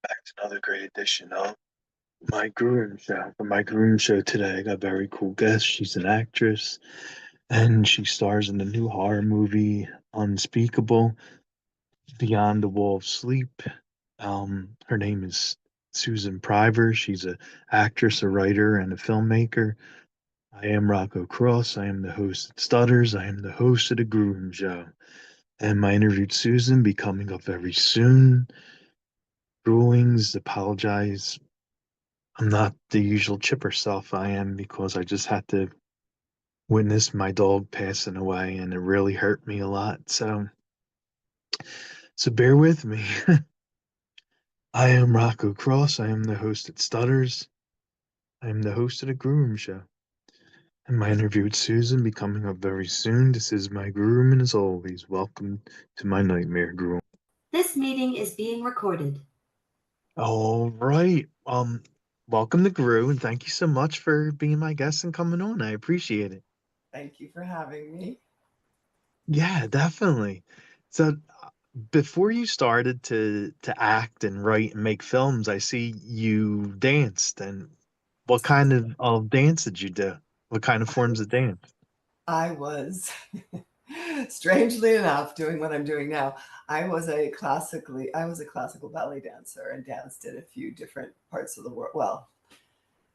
back to another great edition of my Grue Rume Show. For my Grue Rume Show today, I got a very cool guest. She's an actress, and she stars in the new horror movie Unspeakable, Beyond the Wall of Sleep. Her name is Susan Priver. She's a actress, a writer, and a filmmaker. I am Rocco Cross. I am the host at Stutters. I am the host of the Grue Rume Show. And my interview with Susan be coming up very soon. Rulings, apologize. I'm not the usual chipper self I am because I just had to witness my dog passing away and it really hurt me a lot. So bear with me. I am Rocco Cross. I am the host at Stutters. I am the host of the Grue Rume Show. And my interview with Susan be coming up very soon. This is my Grue Rume, and as always, welcome to my nightmare Grue. This meeting is being recorded. All right. Welcome to Grue, and thank you so much for being my guest and coming on. I appreciate it. Thank you for having me. Yeah, definitely. So before you started to act and write and make films, I see you danced. And what kind of dance did you do? What kind of forms of dance? I was, strangely enough, doing what I'm doing now. I was a classical ballet dancer and danced in a few different parts of the world. Well,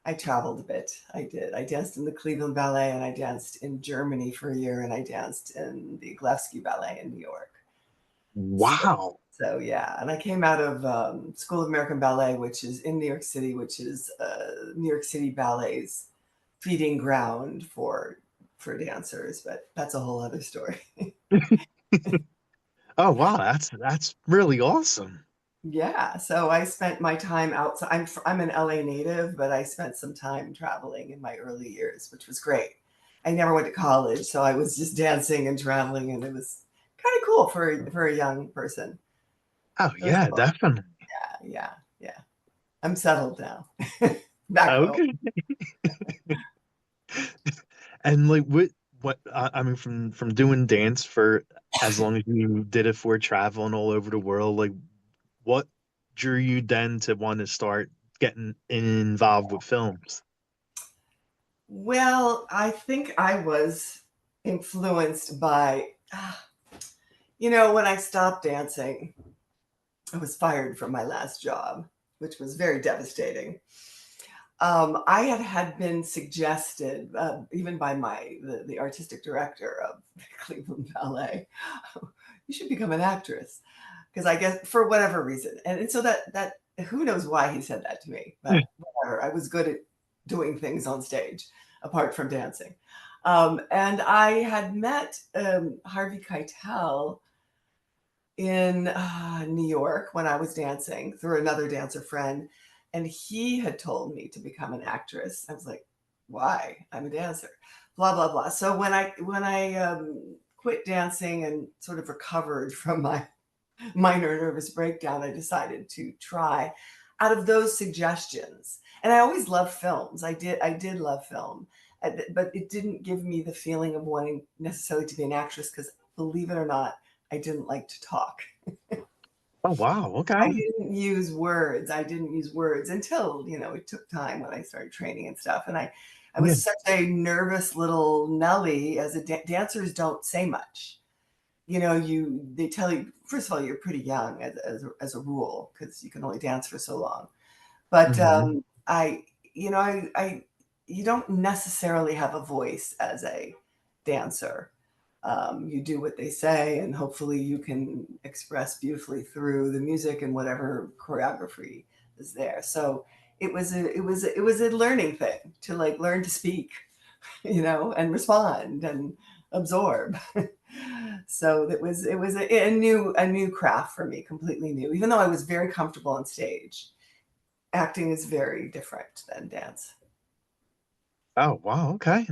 I traveled a bit. I did. I danced in the Cleveland Ballet and I danced in Germany for a year and I danced in the Eglevsky Ballet in New York. So, Wow. so yeah, and I came out of School of American Ballet, which is in New York City, which is New York City Ballet's feeding ground for dancers, but that's a whole other story. Oh wow, that's really awesome. Yeah, so I spent my time outside. I'm an LA native, but I spent some time traveling in my early years, which was great. I never went to college, so I was just dancing and traveling, and it was kind of cool for a young person. Oh It was yeah, cool. definitely. Yeah. I'm settled now. Back home. Okay. And like what I mean from doing dance for as long as you did it for traveling all over the world, like what drew you then to want to start getting involved with films? Well, I think I was influenced by, when I stopped dancing, I was fired from my last job, which was very devastating. I had been suggested, even by the artistic director of the Cleveland Ballet, you should become an actress, because I guess for whatever reason, and so that who knows why he said that to me, but whatever. I was good at doing things on stage apart from dancing, and I had met Harvey Keitel in New York when I was dancing through another dancer friend, and he had told me to become an actress. I was like, "Why? I'm a dancer." Blah blah blah. So when I quit dancing and sort of recovered from my minor nervous breakdown, I decided to try out of those suggestions. And I always loved films. I did love film, but it didn't give me the feeling of wanting necessarily to be an actress because, believe it or not, I didn't like to talk. Oh wow, I okay. didn't use words. I didn't use words until, it took time when I started training and stuff. And I Yeah. was such a nervous little Nelly as dancers don't say much. They tell you, first of all, you're pretty young as a rule, because you can only dance for so long. But Hmm. I you don't necessarily have a voice as a dancer. You do what they say, and hopefully you can express beautifully through the music and whatever choreography is there. So it was a learning thing to like learn to speak, and respond and absorb. So it was a new craft for me, completely new. Even though I was very comfortable on stage, acting is very different than dance. Oh wow, okay.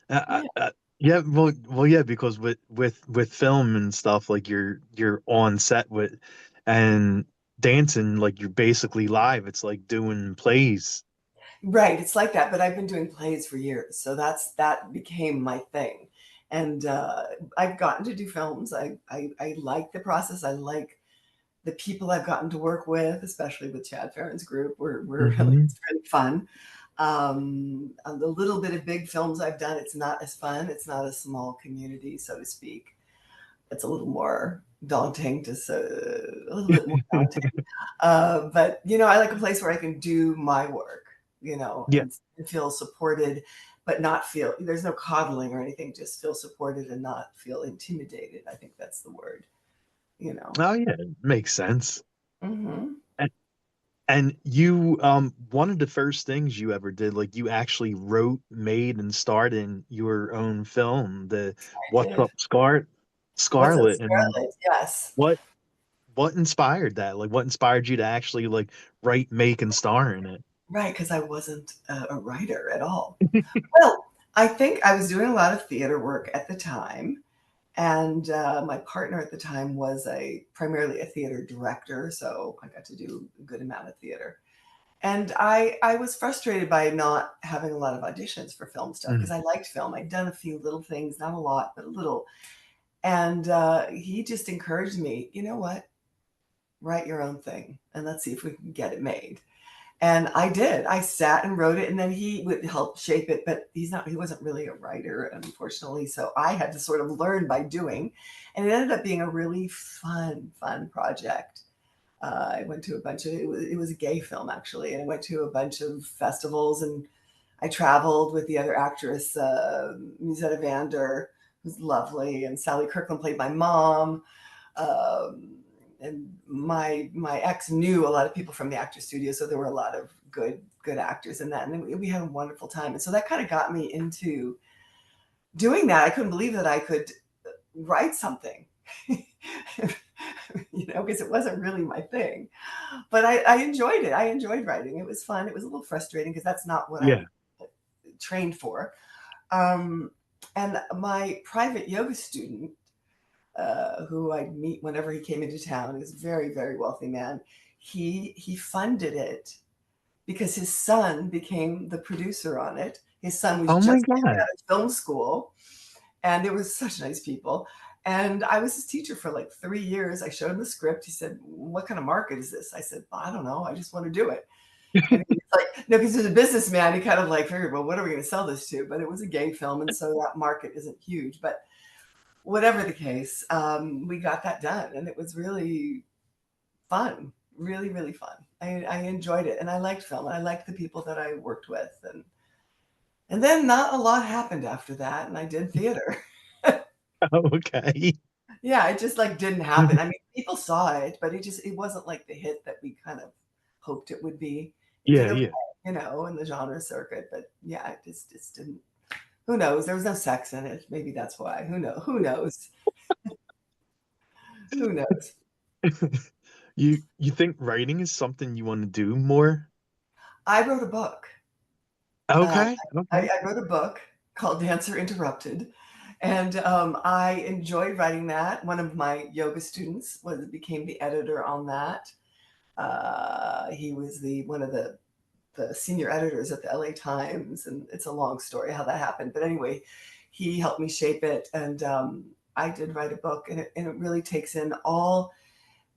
Yeah. Yeah, well, yeah, because with film and stuff, like you're on set with and dancing, like you're basically live. It's like doing plays. Right, it's like that, but I've been doing plays for years, so that became my thing, and I've gotten to do films. I like the process. I like The people I've gotten to work with, especially with Chad Farron's group, were really, Hmm. it's really fun. On the little bit of big films I've done, it's not as fun. It's not a small community, so to speak. It's a little more daunting, a little bit more daunting. But I like a place where I can do my work, Yeah. and feel supported, but not feel there's no coddling or anything. Just feel supported and not feel intimidated. I think that's the word. You know. Oh yeah, it makes sense. Hmm. And, and you, one of the first things you ever did, like you actually wrote, made, and starred in your own film, the I What's did. Up, What's up, Scarlet, and Scarlet? Yes. what what inspired that? Like, what inspired you to actually like write, make, and star in it? Right, because I wasn't a writer at all. Well, I think I was doing a lot of theater work at the time, and my partner at the time was primarily a theater director, so I got to do a good amount of theater. And I was frustrated by not having a lot of auditions for film stuff because Mm. I liked film. I'd done a few little things, not a lot, but a little. And he just encouraged me, you know what? Write your own thing and let's see if we can get it made. And I did. I sat and wrote it, and then he would help shape it, but he wasn't really a writer, unfortunately. So I had to sort of learn by doing. And it ended up being a really fun project. I went to a bunch of it was a gay film actually, and I went to a bunch of festivals, and I traveled with the other actress, Musetta Vander, who's lovely, and Sally Kirkland played my mom. And my ex knew a lot of people from the actor studio, so there were a lot of good actors in that, and then we had a wonderful time. And so that kind of got me into doing that. I couldn't believe that I could write something, because it wasn't really my thing. But I enjoyed it. I enjoyed writing. It was fun. It was a little frustrating because that's not what Yeah. I trained for. Um, and my private yoga student, who I'd meet whenever he came into town, is a very, very wealthy man. He funded it because his son became the producer on it. His son was Oh my just getting God. out of film school, and they were such nice people. And I was his teacher for like 3 years. I showed him the script. He said, "What kind of market is this?" I said, "Well, I don't know. I just want to do it." And he's like, no, because he's a businessman. He kind of like figured, well, what are we going to sell this to? But it was a gay film, and so that market isn't huge. But whatever the case, we got that done, and it was really fun, really, really fun. I enjoyed it, and I liked film, and I liked the people that I worked with, and then not a lot happened after that, and I did theater. Okay. Yeah, it just like didn't happen. I mean, people saw it, but it wasn't like the hit that we kind of hoped it would be. It did Yeah, okay, yeah. in the genre circuit, but yeah, it just didn't. Who knows? There was no sex in it. Maybe that's why. Who knows? Who knows? Who knows? You think writing is something you want to do more? I wrote a book. Um, Okay. Okay. I wrote a book called Dancer Interrupted, and I enjoyed writing that. One of my yoga students became the editor on that. He was the one of the senior editors at the LA Times, and it's a long story how that happened. But anyway, he helped me shape it, and I did write a book, and it really takes in all.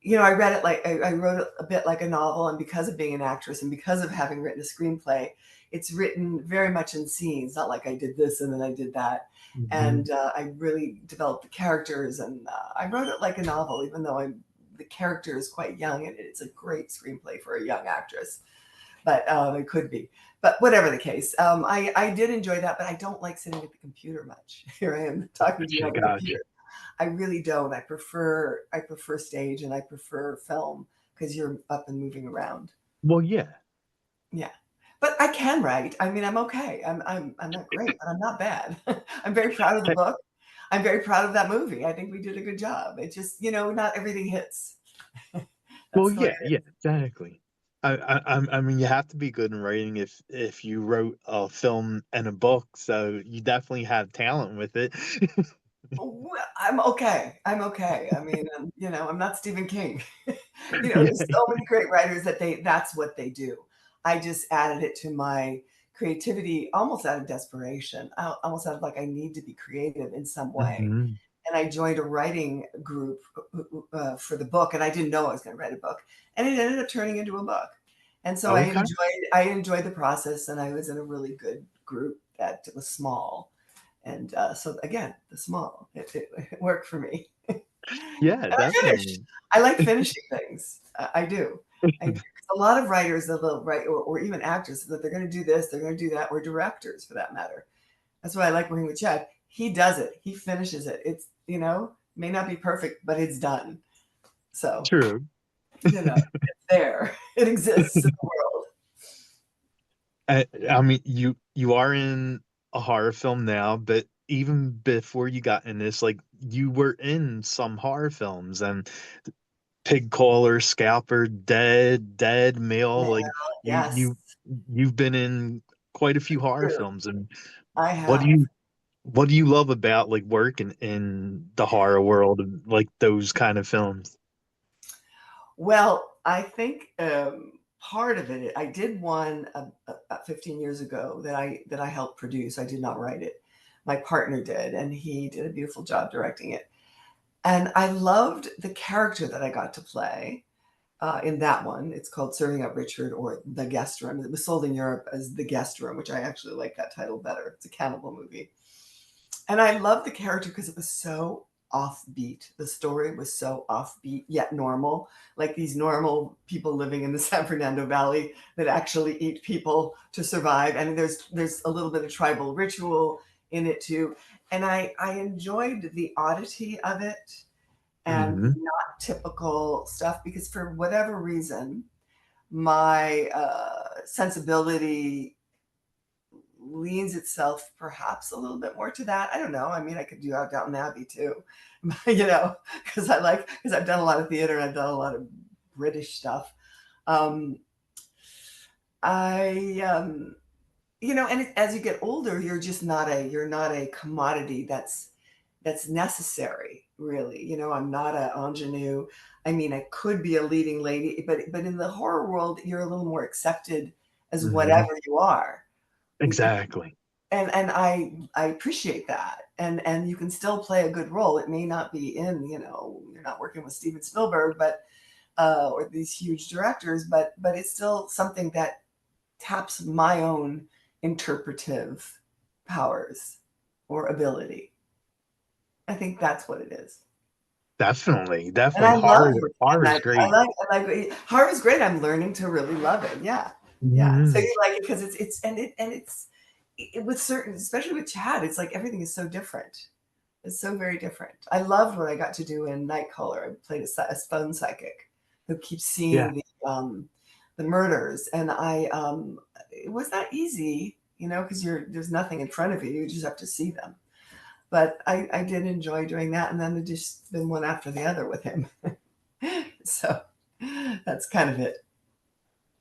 I read it like I wrote it a bit like a novel, and because of being an actress and because of having written a screenplay, it's written very much in scenes, not like I did this and then I did that. Hmm. And I really developed the characters, and I wrote it like a novel, even though the character is quite young, and it's a great screenplay for a young actress. But it could be. But whatever the case, I did enjoy that, but I don't like sitting at the computer much. Here I am talking to you Gotcha, on the gotcha. computer. I really don't. I prefer stage, and I prefer film because you're up and moving around. Well, yeah. Yeah. But I can write. I mean, I'm okay. I'm not great, but I'm not bad. I'm very proud of the book. I'm very proud of that movie. I think we did a good job. It just, not everything hits. Well, That's the way yeah, it yeah, exactly. I mean, you have to be good in writing if you wrote a film and a book, so you definitely have talent with it. Well, I'm okay. I'm okay. I mean, I'm not Stephen King. Yeah. There's so many great writers that's what they do. I just added it to my creativity almost out of desperation, almost out of like I need to be creative in some way. Hmm. and I joined a writing group for the book, and I didn't know I was going to write a book, and it ended up turning into a book. And so Okay. I enjoyed the process, and I was in a really good group that was small. And so again, the small, it worked for me. Yeah, And I finished. definitely. I like finishing things. I do. I do. 'Cause a lot of writers that they'll write, or even actors, that they're going to do this, they're going to do that, or directors for that matter. That's why I like working with Chad. He does it. He finishes it. It's, may not be perfect, but it's done. So, True. it's there. It exists in the world. I mean, you are in a horror film now, but even before you got in this, like you were in some horror films and Pig Caller, Scalper, Dead Male, Now, like you yes, you you've been in quite a few horror true. films. And I what do have. you love about like working in the horror world of like those kind of films? Well, I think part of it, I did one about 15 years ago that I helped produce. I did not write it. My partner did, and he did a beautiful job directing it. And I loved the character that I got to play in that one. It's called Serving Up Richard, or The Guest Room. It was sold in Europe as The Guest Room, which I actually like that title better. It's a cannibal movie. And I loved the character because it was so offbeat. The story was so offbeat yet normal, like these normal people living in the San Fernando Valley that actually eat people to survive. And there's a little bit of tribal ritual in it too. And I enjoyed the oddity of it and the Hmm. not typical stuff, because for whatever reason, my sensibility leans itself perhaps a little bit more to that. I don't know. I mean, I could do Downton Abbey too, because I've done a lot of theater and I've done a lot of British stuff. Um, I, and as you get older, you're not a commodity that's necessary, really. I'm not a ingenue. I mean, I could be a leading lady, but in the horror world, you're a little more accepted as Hmm. whatever you are. Exactly. And I appreciate that. And you can still play a good role. It may not be you're not working with Steven Spielberg, but or these huge directors, but it's still something that taps my own interpretive powers or ability. I think that's what it is. Definitely, And definitely. I love Horror, working at horror is night. great. I like horror is great. I'm learning to really love it. Yeah. Yeah. So Mhm. you like it because it's with certain, especially with Chad, it's like everything is so different. It's so very different. I loved what I got to do in Nightcaller. I played a phone psychic who keeps Yeah, seeing the murders, and it was not easy, because there's nothing in front of you. You just have to see them. But I did enjoy doing that, and then it just been one after the other with him. So that's kind of it.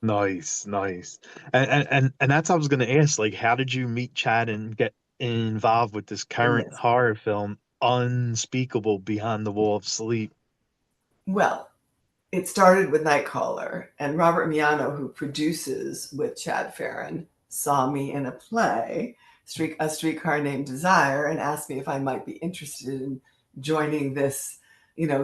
nice, nice. And that's what I was gonna ask. Like, how did you meet Chad and get involved with this In current this. horror film, Unspeakable Behind the Wall of Sleep? Well, it started with Nightcaller, and Robert Miano, who produces with Chad Farron, saw me in a play, A Streetcar Named Desire, and asked me if I might be interested in joining this,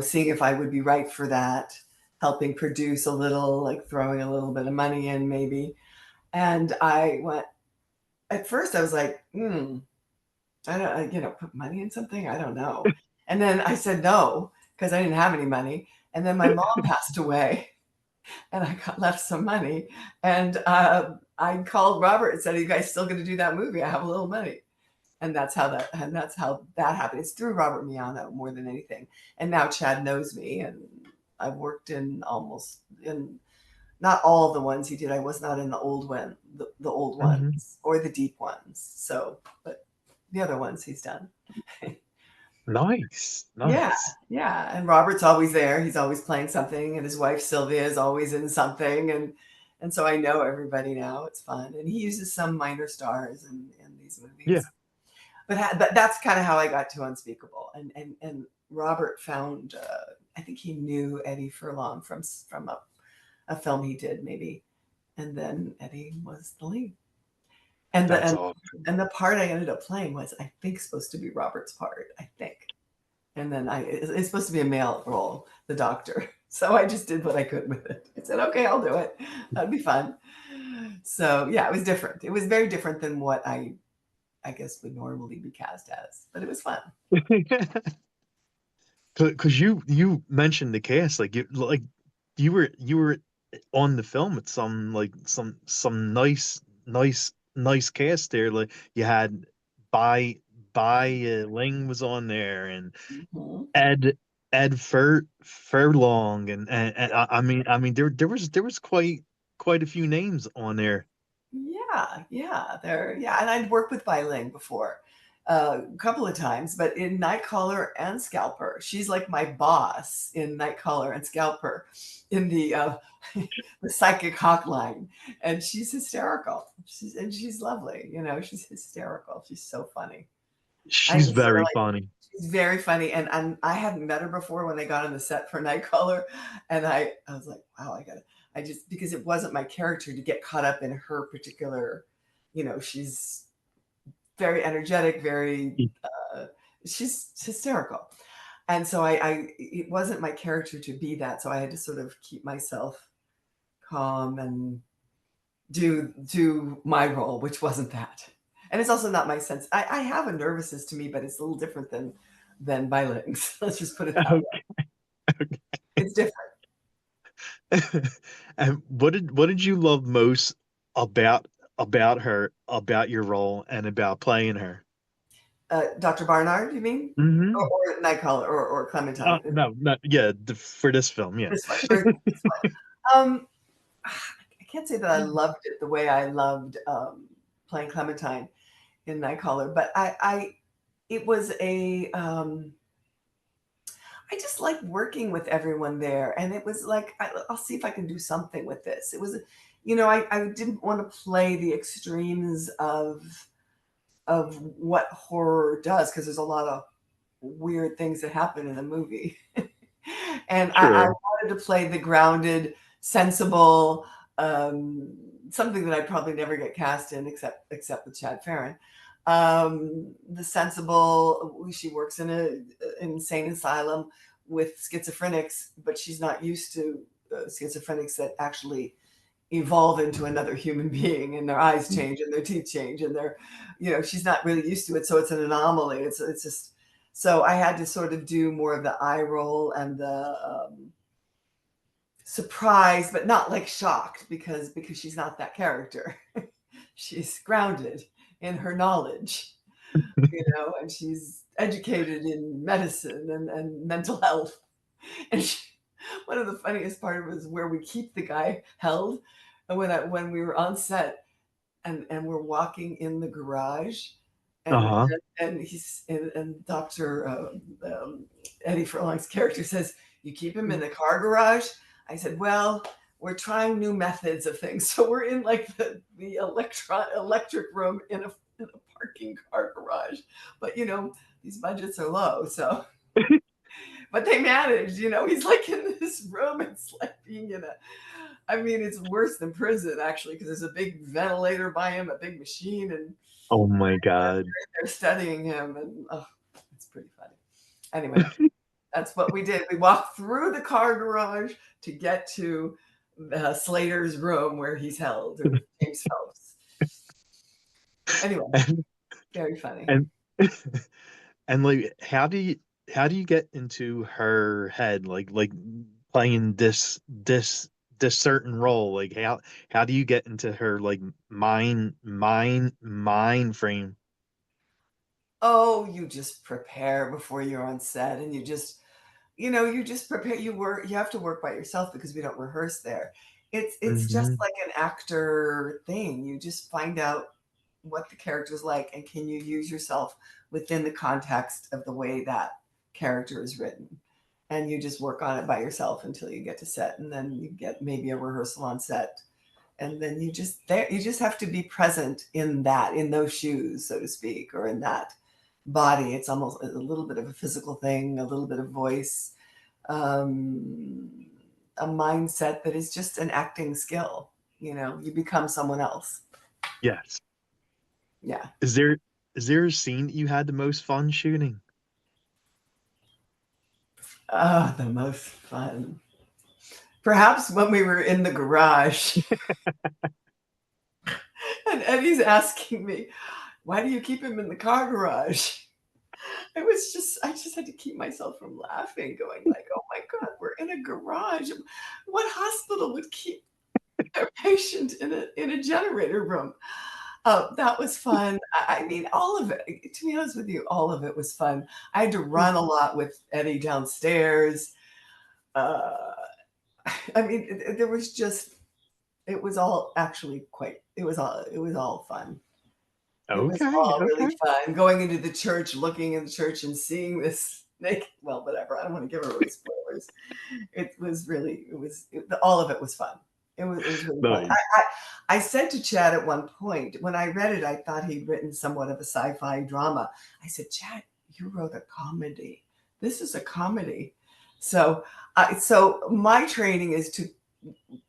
seeing if I would be right for that, helping produce a little, like throwing a little bit of money in maybe. And I went, at first I was like, I don't, put money in something. I don't know. And then I said no, because I didn't have any money. And then my mom passed away, and I got left some money. And I called Robert and said, "Are you guys still going to do that movie? I have a little money." And that's how that happened. It's through Robert Miano more than anything. And now Chad knows me, and I've worked in not all of the ones he did. I was not in the old Mhm. ones or the deep ones. So, but the other ones he's done. Nice, Yeah, nice. yeah. And Robert's always there. He's always playing something, and his wife Sylvia is always in something, and so I know everybody now. It's fun, and he uses some minor stars in these Yeah, movies. But that's kind of how I got to Unspeakable, and Robert found. I think he knew Eddie Furlong from a film he did maybe, and then Eddie was the lead. And the that's and, awesome. and the part I ended up playing was, I think, supposed to be Robert's part. I think. And then it's supposed to be a male role, the doctor. So I just did what I could with it. I said, okay, I'll do it. That'd be fun. So yeah, it was different. It was very different than what I guess would normally be cast as, but it was fun. Because you mentioned the cast, like you were on the film with some like some nice cast there. Like you had Ling was on there, and Mhm. Ed Furlong, and I mean there was quite a few names on there. Yeah, and I'd worked with Bai Ling before a couple of times, but in Nightcaller and Scalper, she's like my boss in Nightcaller and Scalper in the the psychic hawk line, and she's hysterical. She's lovely, she's hysterical. She's so funny. I She's just very really funny. She's very funny, and I hadn't met her before when I got on the set for Nightcaller, and I was like, wow, I just because it wasn't my character to get caught up in her particular, she's very energetic, very she's hysterical, and so it wasn't my character to be that, so I had to sort of keep myself calm and do my role, which wasn't that. And it's also not my sense. I have a nervousness to me, but it's a little different than violence. Let's just put it that way. It's different. And what did you love most about about your role and about playing her? Dr. Barnard, you mean? Hmm. Or Nightcrawler or Clementine. No, not yeah, for this film, yeah. This one. For this one. I can't say that I loved it the way I loved playing Clementine in Nightcaller, but it was I just like working with everyone there, and it was like I'll see if I can do something with this. It was, I didn't want to play the extremes of what horror does because there's a lot of weird things that happen in the movie, and I Sure. wanted to play the grounded, sensible, something that I'd probably never get cast in except with Chad Farron. The sensible, she works in an insane asylum with schizophrenics, but she's not used to schizophrenics that actually evolve into another human being, and their eyes change and their teeth change, and she's not really used to it, so it's an anomaly. It's just, so I had to sort of do more of the eye roll and the surprised, but not like shocked, because she's not that character. She's grounded in her knowledge, and she's educated in medicine and mental health. And one of the funniest part was where we keep the guy held, and when we were on set and we're walking in the garage, and Uh-huh. and Dr. Eddie Furlong's character says, "You keep him in the car garage." I said, "Well, we're trying new methods of things, so we're in like the electric room in a parking car garage, but these budgets are low, so." But they managed, he's like in this room. It's like being I mean, it's worse than prison actually, because there's a big ventilator by him, a big machine, and Oh my God. they're studying him, and oh, it's pretty funny. Anyway, that's what we did. We walked through the car garage to get to Slater's room where he's held, or James Phelps. Anyway, And very funny. and and like how do you get into her head, like playing this certain role? Like how do you get into her like mind frame? Oh, you just prepare before you're on set, and you just prepare. You have to work by yourself because we don't rehearse there. It's just Hmm. like an actor thing. You just find out what the character's like, and can you use yourself within the context of the way that character is written. And you just work on it by yourself until you get to set, and then you get maybe a rehearsal on set, and then you just have to be present in those shoes, so to speak, or in that body. It's almost a little bit of a physical thing, a little bit of voice, um, a mindset that is just an acting skill. You become someone else. Yes. Yeah. Is there is there a scene that you had the most fun shooting? Oh, the most fun. Perhaps when we were in the garage and Eddie's asking me, why do you keep him in the car garage? I just had to keep myself from laughing, going like, oh my God, we're in a garage. What hospital would keep a patient in a generator room? That was fun. I mean, all of it, to be honest with you, all of it was fun. I had to run a lot with Eddie downstairs. I mean, there was just, it was all actually it was all fun. It was Okay, all really okay. fun. Going into the church, looking in the church and seeing this naked, well, whatever. I don't want to give away spoilers. All of it was fun. It was really fun. Nice. I said to Chad at one point, when I read it, I thought he'd written somewhat of a sci-fi drama. I said, Chad, you wrote a comedy. This is a comedy. So my training is to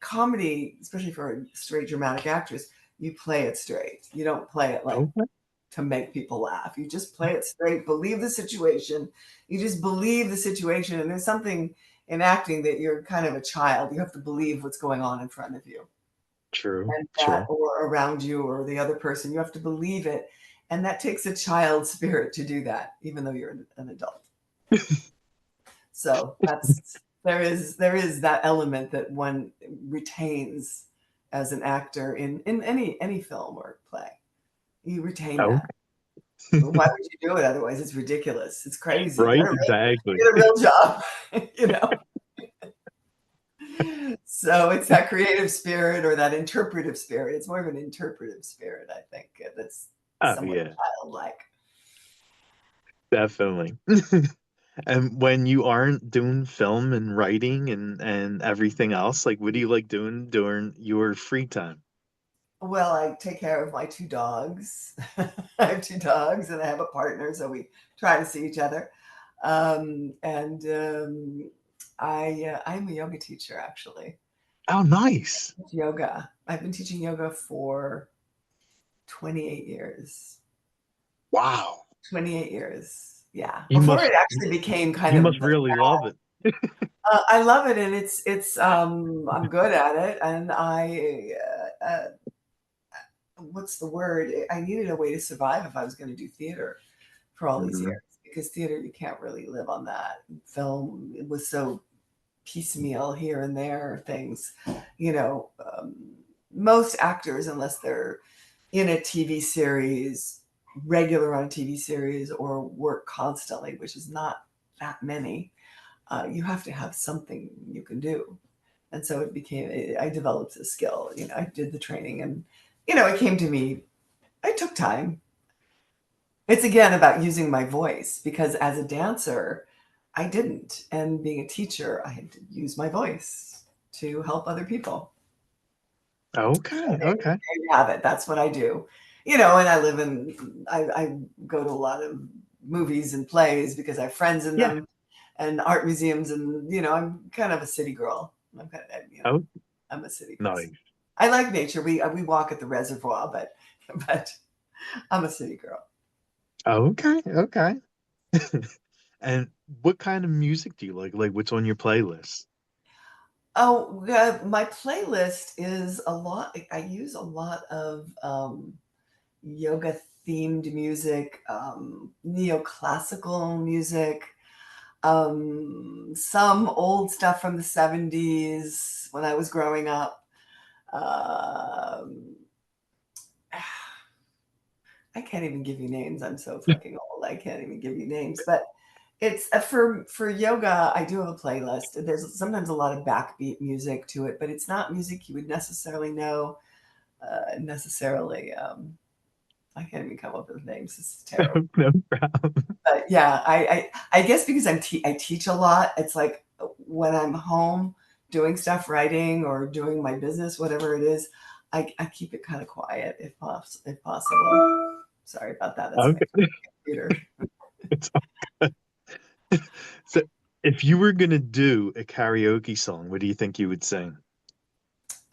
comedy, especially for a straight dramatic actress, you play it straight. You don't play it like Okay. to make people laugh. You just play it straight, believe the situation. You just believe the situation. And there's something in acting that you're kind of a child. You have to believe what's going on in front of you. True. And True. or around you or the other person. You have to believe it. And that takes a child spirit to do that, even though you're an adult. So there is that element that one retains as an actor in any film or play. You retain Oh, that. Why would you do it otherwise? It's ridiculous. It's crazy. right. Exactly. Get a real job, you know. So it's that creative spirit or that interpretive spirit. It's more of an interpretive spirit, I think, that's Oh, somewhat yeah, childlike. definitely. And when you aren't doing film and writing and everything else, like, what do you like doing during your free time? Well, I take care of my two dogs. I have two dogs and I have a partner, so we try to see each other. And I'm a yoga teacher, actually. Oh, nice. Yoga. I've been teaching yoga for 28 years. Wow. 28 years. Yeah. You Before must it actually became kind you of must really love it. I love it, and it's I'm good at it, and what's the word? I needed a way to survive if I was going to do theater for all these Mhm. years, because theater you can't really live on that. Film, it was so piecemeal here and there things, you know. Most actors, unless they're in a TV series, regular on a TV series, or work constantly, which is not that many, you have to have something you can do. And so I developed a skill. You know, I did the training and, it came to me. It took time. It's again about using my voice because as a dancer, I didn't. And being a teacher, I had to use my voice to help other people. So Okay, okay. there you have it. That's what I do. And I go to a lot of movies and plays because I have friends in Yeah. them and art museums. And, I'm kind of a city girl. Oh, I'm a city person. nice. I like nature. We walk at the reservoir, but I'm a city girl. Okay, okay. And what kind of music do you like? Like, what's on your playlist? Oh, my playlist is a lot. I use a lot of yoga themed music, neoclassical music, some old stuff from the 70s when I was growing up. Um, I can't even give you names. I'm so fucking old. I can't even give you names. But it's for yoga. I do have a playlist. There's sometimes a lot of backbeat music to it, but it's not music you would necessarily know. Necessarily, I can't even come up with names. This is terrible. No problem. But yeah, I guess because I teach a lot. It's like when I'm home doing stuff, writing or doing my business, whatever it is, I keep it kind of quiet if possible. Sorry about that. That's my Okay. computer. It's all good. So, if you were gonna do a karaoke song, what do you think you would sing?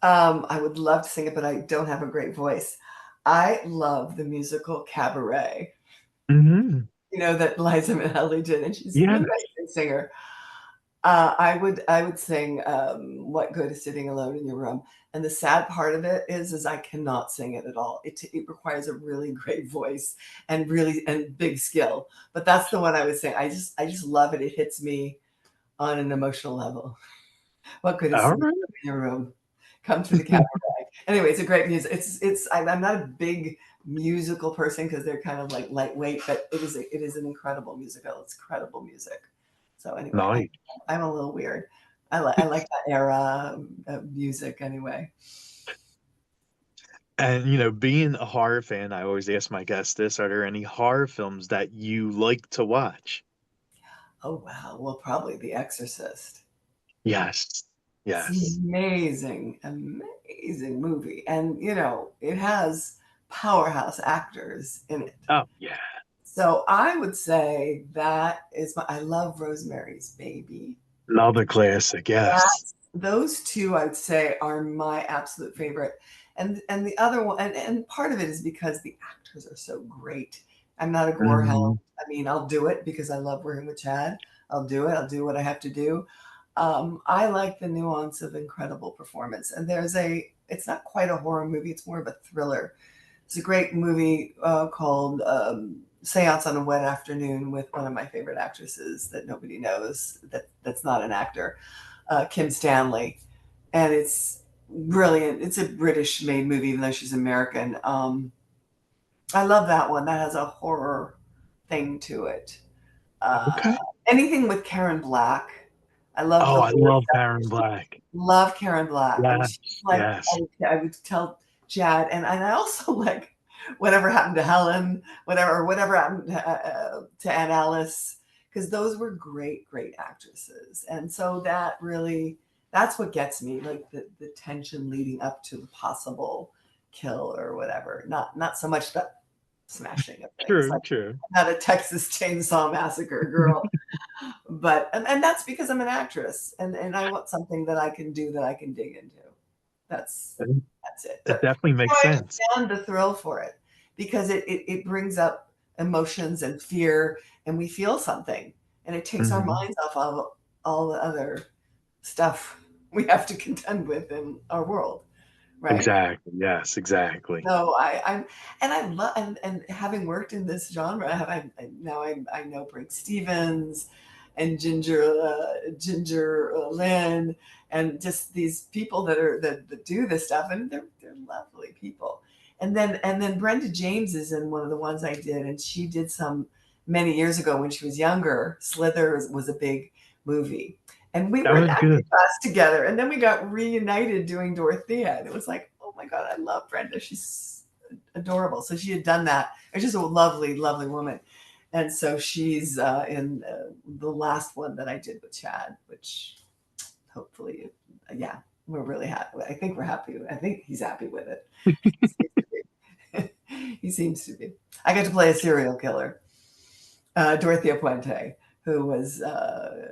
I would love to sing it, but I don't have a great voice. I love the musical Cabaret, Hmm. that Liza Minnelli did, and she's an Yeah. amazing singer. I would sing "What Good Is Sitting Alone in Your Room," and the sad part of it is I cannot sing it at all. It requires a really great voice and big skill. But that's the one I would sing. I just love it. It hits me on an emotional level. What good is All sitting right. alone in your room? Come to the cabaret. Anyway, it's a great music. I'm not a big musical person because they're kind of like lightweight, but it is an incredible musical. It's incredible music. So anyway, Nice. I'm a little weird. I like that era of music anyway. And being a horror fan, I always ask my guests this: are there any horror films that you like to watch? Oh wow. Well, probably The Exorcist. Yes. It's an Yes. amazing, amazing movie. And it has powerhouse actors in it. Oh, yeah. So I would say that is I love Rosemary's Baby. Another classic. Yes. Those two I would say are my absolute favorite. And the other one and part of it is because the actors are so great. I'm not a gore hound. Mhm. I mean, I'll do it because I love working with Chad. I'll do it. I'll do what I have to do. I like the nuance of incredible performance. And it's not quite a horror movie. It's more of a thriller. It's a great movie called Seance on a Wet Afternoon with one of my favorite actresses that nobody knows that's not an actor, Kim Stanley. And it's brilliant. It's a British made movie, even though she's American. I love that one. That has a horror thing to it. Uh, Okay. Anything with Karen Black. I love Oh, the I horror love stuff. Karen Black. Love Karen Black. And Yes. she's like, Yes. I would tell Chad, and I also like Whatever Happened to Helen, whatever happened to Aunt Alice, because those were great, great actresses. And so that's what gets me, like the tension leading up to the possible kill or whatever. Not so much the smashing of things. True. Like True. I'm not a Texas Chainsaw Massacre girl, but and that's because I'm an actress, and I want something that I can do that I can dig into. That's It that's it. But definitely makes I sense. understand the thrill for it because it brings up emotions and fear, and we feel something, and it takes our Mhm. minds off of all the other stuff we have to contend with in our world, right? Exactly. Yes. Exactly. So I love and having worked in this genre, now I know Brink Stevens and Ginger Lynn and just these people that do this stuff, and they're lovely people. And then Brenda James is in one of the ones I did, and she did some many years ago when she was younger. Slither was a big movie. And we That were in was acting good. class together, and then we got reunited doing Dorothea, and it was like, oh my God, I love Brenda. She's adorable. So she had done that. It's just a lovely, lovely woman. And so she's in the last one that I did with Chad, which hopefully, yeah, we're really happy. I think we're happy. I think he's happy with it. He seems to be. He seems to be. I got to play a serial killer, Dorothea Puente, who was a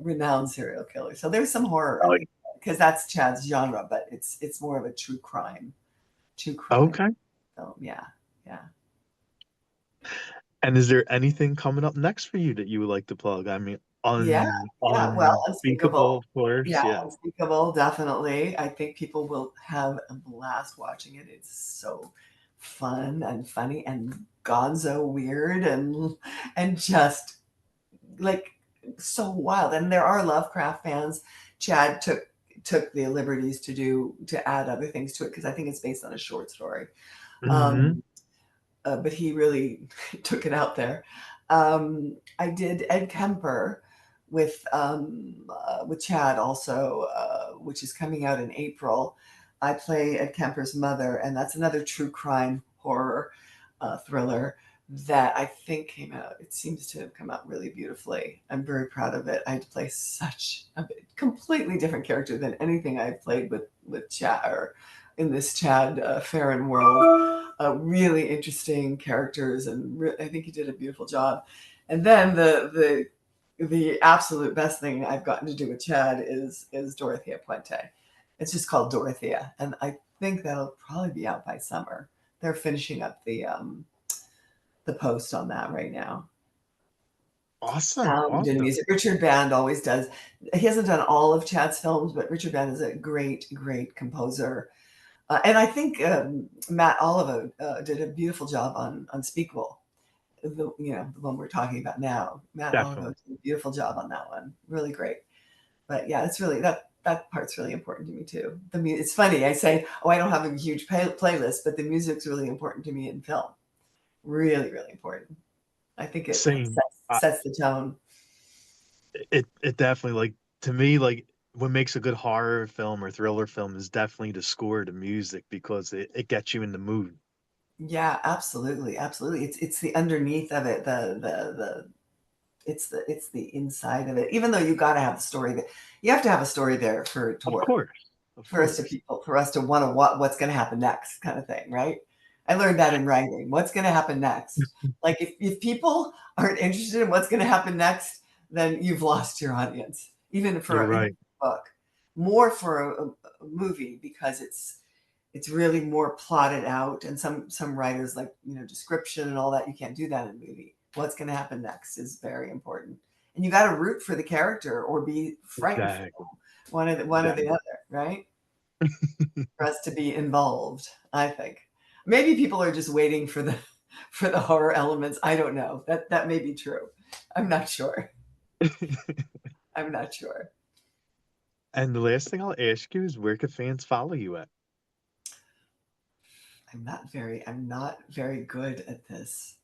renowned serial killer. So there's some horror in Oh, it because that's Chad's genre, but it's more of a true crime. True crime. okay. So yeah, yeah. And is there anything coming up next for you that you would like to plug? I mean, Yeah, yeah. Well, unspeakable, Unspeakable. of course. Yeah, Yeah. Unspeakable, definitely. I think people will have a blast watching it. It's so fun and funny and gonzo weird and just like so wild. And there are Lovecraft fans. Chad took the liberties to add other things to it because I think it's based on a short story. Hmm. Um, but he really took it out there. I did Ed Kemper with Chad also, which is coming out in April. I play Ed Kemper's mother, and that's another true crime horror thriller that I think came out. It seems to have come out really beautifully. I'm very proud of it. I had to play such a completely different character than anything I've played with Chad or in this Chad Farron world. Really interesting characters, and I think he did a beautiful job. And then the absolute best thing I've gotten to do with Chad is Dorothea Puente. It's just called Dorothea, and I think that'll probably be out by summer. They're finishing up the post on that right now. Awesome. Sound and Awesome. music. Richard Band always does he hasn't done all of Chad's films, but Richard Band is a great, great composer. And I think Matt Oliver did a beautiful job on Unspeakable, the one we're talking about now. Matt Oliver did a beautiful job on that one, really great. But yeah, it's really that part's really important to me too. It's funny, I say, I don't have a huge playlist, but the music's really important to me in film. Really, really important. I think it sets the tone. It definitely, like, to me, like, what makes a good horror film or thriller film is definitely the score, the music, because it gets you in the mood. Yeah, absolutely, absolutely. It's the underneath of it, it's the inside of it. Even though you got to have the story, that you have to have a story there for it to work. For us to want to what's going to happen next, kind of thing, right? I learned that in writing. What's going to happen next? Like if people aren't interested in what's going to happen next, then you've lost your audience. Even for a book, more for a movie, because it's really more plotted out, and some writers like description and all that. You can't do that in a movie. What's going to happen next is very important, and you got to root for the character or be frightened for them. One or the other, right? For us to be involved, I think. Maybe people are just waiting for the horror elements. I don't know. That may be true. I'm not sure. I'm not sure. And the last thing I'll ask you is, where can fans follow you at? I'm not very good at this.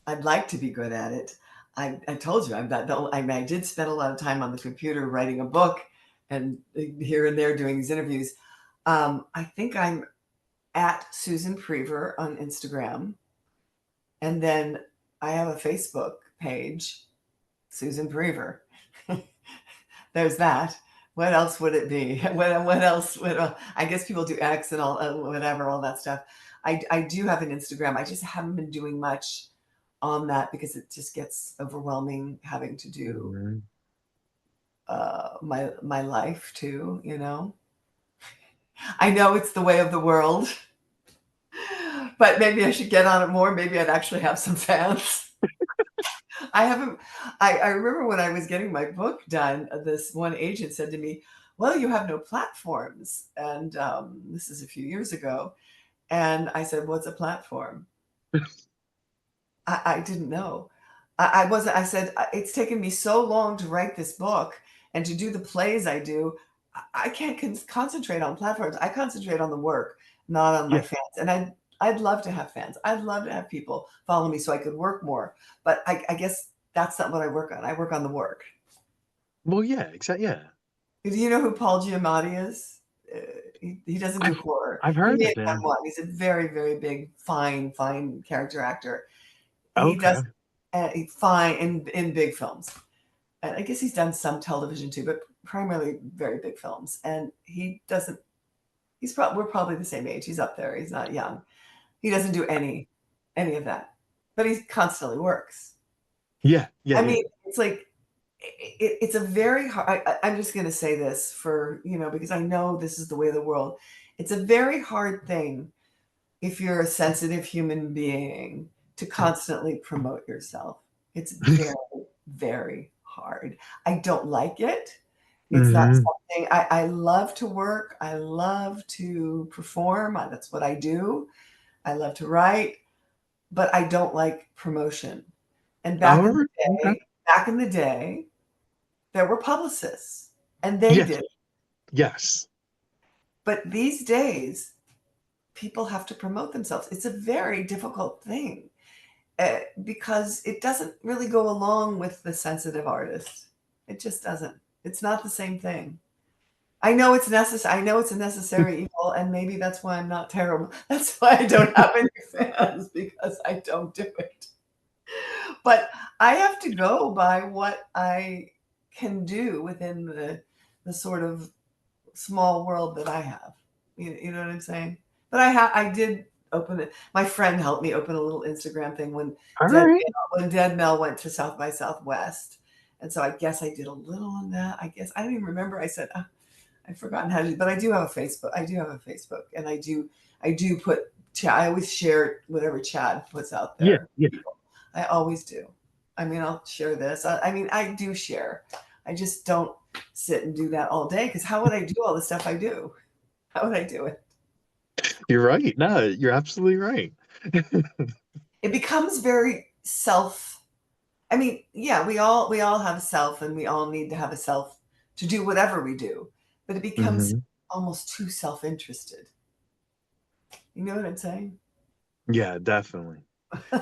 I'd like to be good at it. I told you I did spend a lot of time on the computer writing a book, and here and there doing these interviews. I think I'm at Susan Priver on Instagram. And then I have a Facebook page, Susan Priver. There's that. What else would it be? What else would I guess people do X and all whatever, all that stuff. I do have an Instagram. I just haven't been doing much on that because it just gets overwhelming having to do my life too, I know it's the way of the world, but maybe I should get on it more. Maybe I'd actually have some fans. I remember when I was getting my book done, this one agent said to me, well, you have no platforms. And this is a few years ago. And I said, what's a platform? I didn't know. I said, it's taken me so long to write this book and to do the plays I do. I can't concentrate on platforms. I concentrate on the work, not on my fans. And I'd love to have fans. I'd love to have people follow me so I could work more. But I guess that's not what I work on. I work on the work. Well, yeah, exactly. Yeah. Do you know who Paul Giamatti is? He doesn't do horror. I've heard of him. He's a very, very big, fine character actor. He does fine in big films. And I guess he's done some television too, but primarily very big films. And we're probably the same age. He's up there. He's not young. He doesn't do any of that, but he constantly works. Yeah. I mean, it's like, it's a very hard, I'm just going to say this because I know this is the way of the world. It's a very hard thing if you're a sensitive human being to constantly promote yourself. It's very, very hard. I don't like it. It's not something I love to work. I love to perform. That's what I do. I love to write, but I don't like promotion. And back in the day, there were publicists, and they did. Yes. But these days, people have to promote themselves. It's a very difficult thing because it doesn't really go along with the sensitive artist. It just doesn't. It's not the same thing. I know it's necessary. I know it's a necessary evil, and maybe that's why I'm not terrible. That's why I don't have any fans, because I don't do it. But I have to go by what I can do within the sort of small world that I have. You know what I'm saying? But I did open it. My friend helped me open a little Instagram thing when Dead Mel went to South by Southwest. And so I guess I did a little on that. I guess I don't even remember. I said, I've forgotten how to do, but I do have a Facebook. And I do put chat. I always share whatever Chad puts out there. Yeah. I always do. I mean, I'll share this. I mean, I do share. I just don't sit and do that all day, because how would I do all the stuff I do? How would I do it? You're right. No, you're absolutely right. It becomes very self. I mean, yeah, we all have a self, and we all need to have a self to do whatever we do, but it becomes Hmm. almost too self-interested. You know what I'm saying? Yeah, definitely.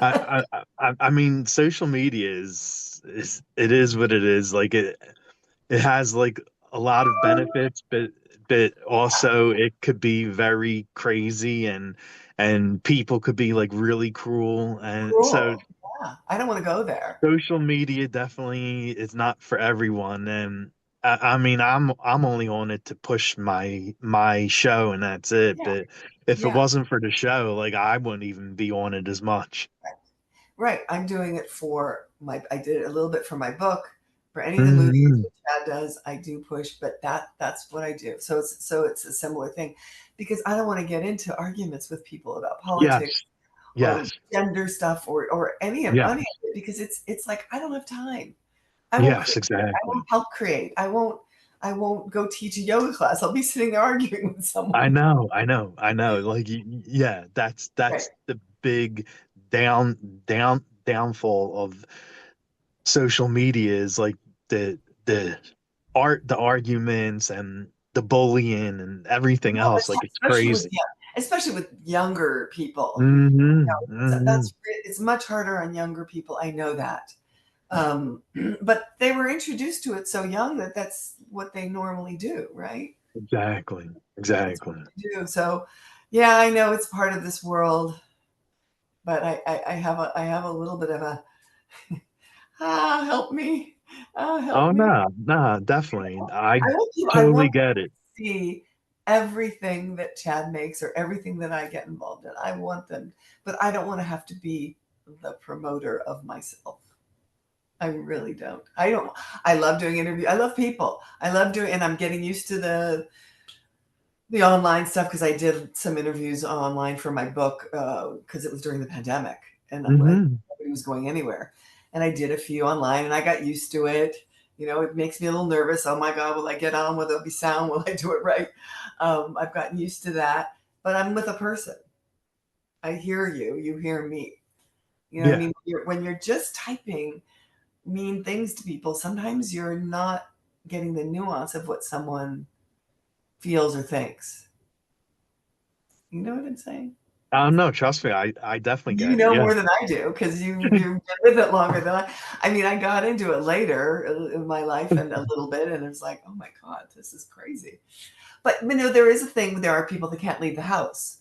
I mean, social media is it is what it is. Like it has like a lot of benefits, but also it could be very crazy and people could be like really cruel. And so Cruel. Yeah, I don't want to go there. social media definitely is not for everyone. And I mean, I'm only on it to push my show and that's it. Yeah, But if it yeah. wasn't for the show, like I wouldn't even be on it as much. Right. I'm doing it for I did it a little bit for my book. For any of the movies Hmm. that Chad does, I do push, but that's what I do. So it's a similar thing, because I don't want to get into arguments with people about politics Yes, or yes, gender stuff or any yes, of it, because it's like I don't have time. I won't yes, create. I won't exactly. help create. I won't go teach a yoga class. I'll be sitting there arguing with I someone. know, I know, I know. Like, yeah, Right. that's the big downfall of social media is like the the arguments and the bullying and everything Well, else. Like, it's especially with crazy. especially with younger people. Hmm. Hmm. It's much harder on younger people. I know that. But they were introduced to it so young that that's what they normally do, right? Exactly, That's what exactly. they do. So, yeah, I know it's part of this world, but I have a little bit of a help me, help Oh me. no, no, definitely. I I totally want get people it. to see everything that Chad makes or everything that I get involved in. I want them, but I don't want to have to be the promoter of myself. I really don't. I don't. I love doing interviews. I love people. I love doing, and I'm getting used to the online stuff, because I did some interviews online for my book, because it was during the pandemic and Hmm. nobody was going anywhere, and I did a few online and I got used to it. It makes me a little nervous. Oh my God, will I get on? Will there be sound? Will I do it right? I've gotten used to that, but I'm with a person. I hear you. You hear me. I Yeah, mean, when you're just typing mean things to people, sometimes you're not getting the nuance of what someone feels or thinks. You know what I'm saying? I don't know. Trust me, I definitely You get it. know Yeah. more than I do, because you've been with it longer than I. I mean, I got into it later in my life and a little bit, and it's like, oh my God, this is crazy. But there is a thing. There are people that can't leave the house.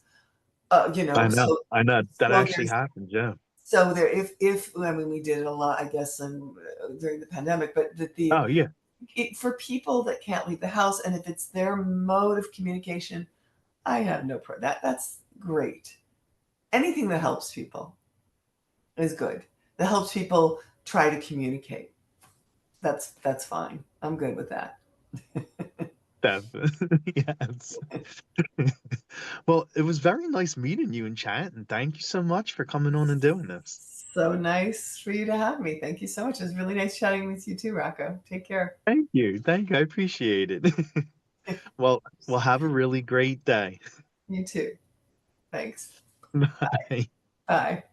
So I know that so actually there's happens. Yeah. so there if I mean we did it a lot, I guess, during the pandemic, but Oh yeah, for people that can't leave the house, and if it's their mode of communication, I have no pro that's great. Anything that helps people is good. That helps people try to communicate. That's fine. I'm good with that. definitely. Yes. Well, it was very nice meeting you in chat, and thank you so much for coming on and doing this. So nice for you to have me. Thank you so much. It was really nice chatting with you too, Rocco. Take care. Thank you. Thank you. I appreciate it. Well, have a really great day. You too. Thanks. Bye. Bye.